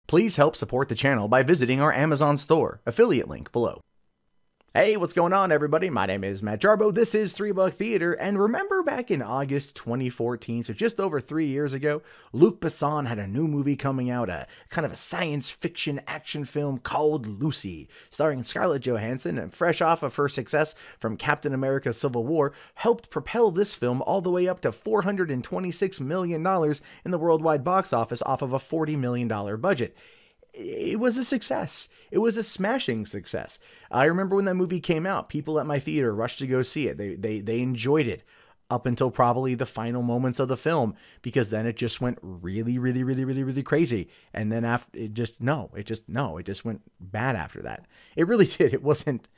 Please help support the channel by visiting our Amazon store, affiliate link below. Hey, what's going on, everybody? My name is Matt Jarbo. This is 3 Buck Theater, and remember back in August 2014, so just over 3 years ago, Luc Besson had a new movie coming out, a kind of a science fiction action film called Lucy, starring Scarlett Johansson, and fresh off of her success from Captain America Civil War, helped propel this film all the way up to $426 million in the worldwide box office off of a $40 million budget. It was a success. It was a smashing success. I remember when that movie came out, people at my theater rushed to go see it. They enjoyed it up until probably the final moments of the film, because then it just went really crazy. And then after it just went bad after that. It really did. It wasn't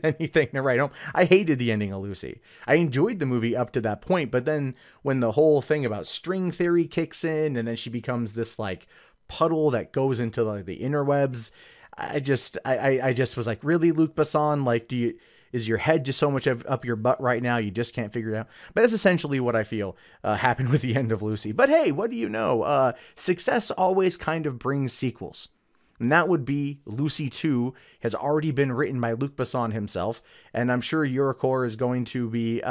anything to write home. I hated the ending of Lucy. I enjoyed the movie up to that point, but then when the whole thing about string theory kicks in, and then she becomes this like puddle that goes into like the interwebs, I just was like, really, Luc Besson? Like, is your head just so much up your butt right now you just can't figure it out? But that's essentially what I feel happened with the end of Lucy. But hey, what do you know? Success always kind of brings sequels. And that would be Lucy 2 has already been written by Luc Besson himself. And I'm sure EuroCorp is going to be,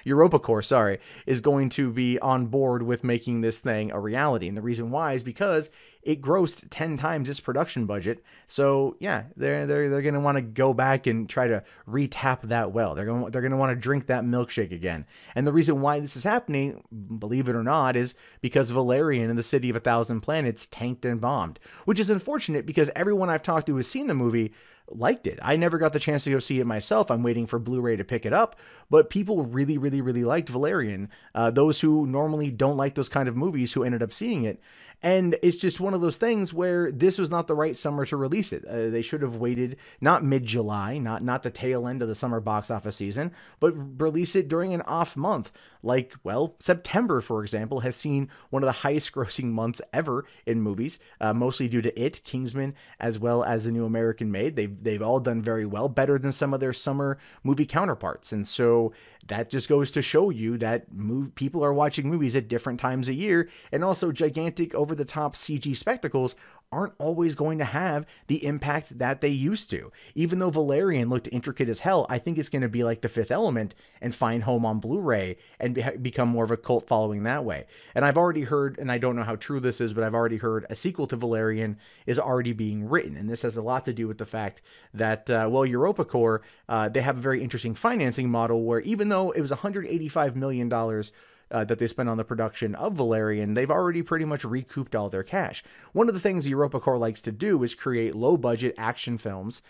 EuropaCorp, sorry, is going to be on board with making this thing a reality. And the reason why is because it grossed 10 times its production budget. So yeah, they're going to want to go back and try to retap that well. They're going to want to drink that milkshake again. And the reason why this is happening, believe it or not, is because Valerian and the City of a Thousand Planets tanked and bombed, which is unfortunate because everyone I've talked to who has seen the movie liked it. I never got the chance to go see it myself. I'm waiting for Blu-ray to pick it up, but people really liked Valerian. Those who normally don't like those kind of movies who ended up seeing it. And it's just one of those things where this was not the right summer to release it. They should have waited, not mid-July, not the tail end of the summer box office season, but release it during an off month. Like, well, September, for example, has seen one of the highest grossing months ever in movies, mostly due to It, Kingsman, as well as The New American Made. They've all done very well, better than some of their summer movie counterparts. And so that just goes to show you that people are watching movies at different times a year, and also gigantic over-the-top CG spectacles aren't always going to have the impact that they used to. Even though Valerian looked intricate as hell, I think it's going to be like The Fifth Element and find home on Blu-ray and become more of a cult following that way. And I've already heard, and I don't know how true this is, but I've already heard a sequel to Valerian is already being written. And this has a lot to do with the fact that, well, EuropaCorp, they have a very interesting financing model where even though it was $185 million that they spent on the production of Valerian, they've already pretty much recouped all their cash. One of the things EuropaCorp likes to do is create low-budget action films,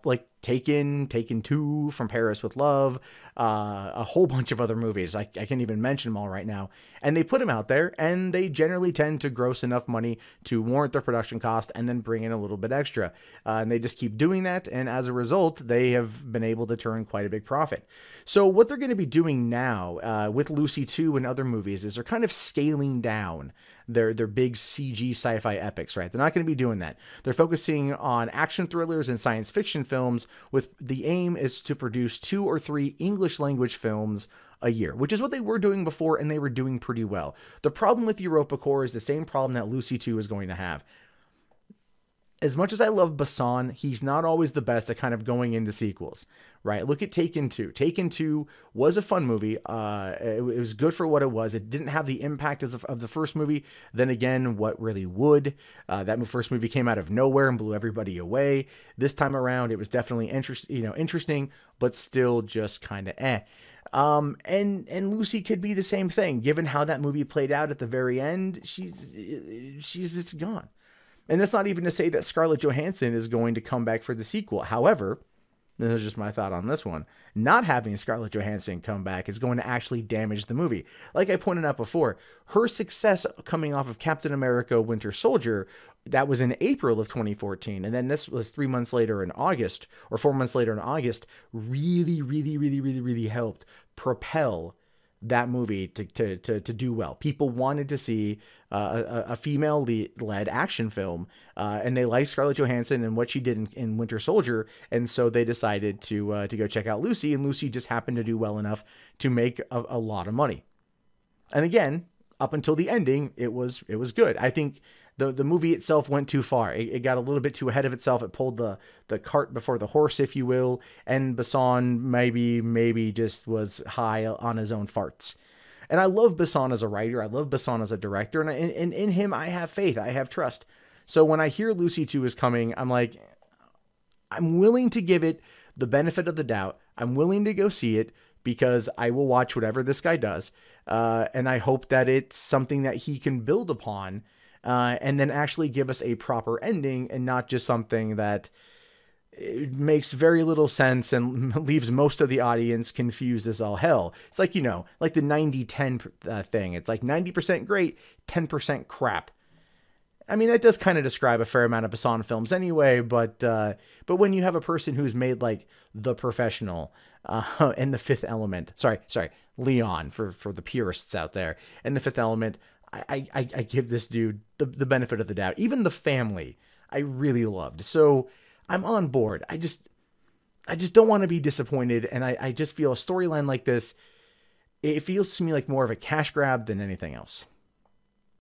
like Taken 2, From Paris with Love, a whole bunch of other movies. I can't even mention them all right now. And they put them out there, and they generally tend to gross enough money to warrant their production cost and then bring in a little bit extra. And they just keep doing that, and as a result, they have been able to turn quite a big profit. So what they're going to be doing now with Lucy 2 and other movies is they're kind of scaling down their big CG sci-fi epics, right? They're not going to be doing that. They're focusing on action thrillers and science fiction films, with the aim is to produce 2 or 3 English language films a year, which is what they were doing before, and they were doing pretty well. The problem with EuropaCorp is the same problem that Lucy 2 is going to have. As much as I love Besson, he's not always the best at kind of going into sequels, right? Look at Taken 2. Taken 2 was a fun movie. It was good for what it was. It didn't have the impact of the first movie. Then again, what really would? That first movie came out of nowhere and blew everybody away. This time around, it was definitely interesting, but still just kind of eh. And Lucy could be the same thing, given how that movie played out at the very end. She's just gone. And that's not even to say that Scarlett Johansson is going to come back for the sequel. However, this is just my thought on this one. Not having Scarlett Johansson come back is going to actually damage the movie. Like I pointed out before, her success coming off of Captain America Winter Soldier, that was in April of 2014. And then this was 3 months later in August, or 4 months later in August, really helped propel that movie to do well. People wanted to see a female-led action film, and they liked Scarlett Johansson and what she did in Winter Soldier, and so they decided to go check out Lucy, and Lucy just happened to do well enough to make a lot of money. And again, up until the ending, it was good. I think the movie itself went too far. It got a little bit too ahead of itself. It pulled the cart before the horse, if you will. And Besson maybe just was high on his own farts. And I love Besson as a writer. I love Besson as a director. And in him, I have faith. I have trust. So when I hear Lucy 2 is coming, I'm like, I'm willing to give it the benefit of the doubt. I'm willing to go see it because I will watch whatever this guy does. And I hope that it's something that he can build upon and then actually give us a proper ending and not just something that it makes very little sense and leaves most of the audience confused as all hell. It's like, like the 90-10 thing. It's like 90% great, 10% crap. I mean, that does kind of describe a fair amount of Besson films anyway, but when you have a person who's made like The Professional and The Fifth Element, sorry, Leon for the purists out there, and The Fifth Element, I give this dude the benefit of the doubt. Even The Family, I really loved. So I'm on board. I just don't want to be disappointed, and I just feel a storyline like this, it feels to me like more of a cash grab than anything else.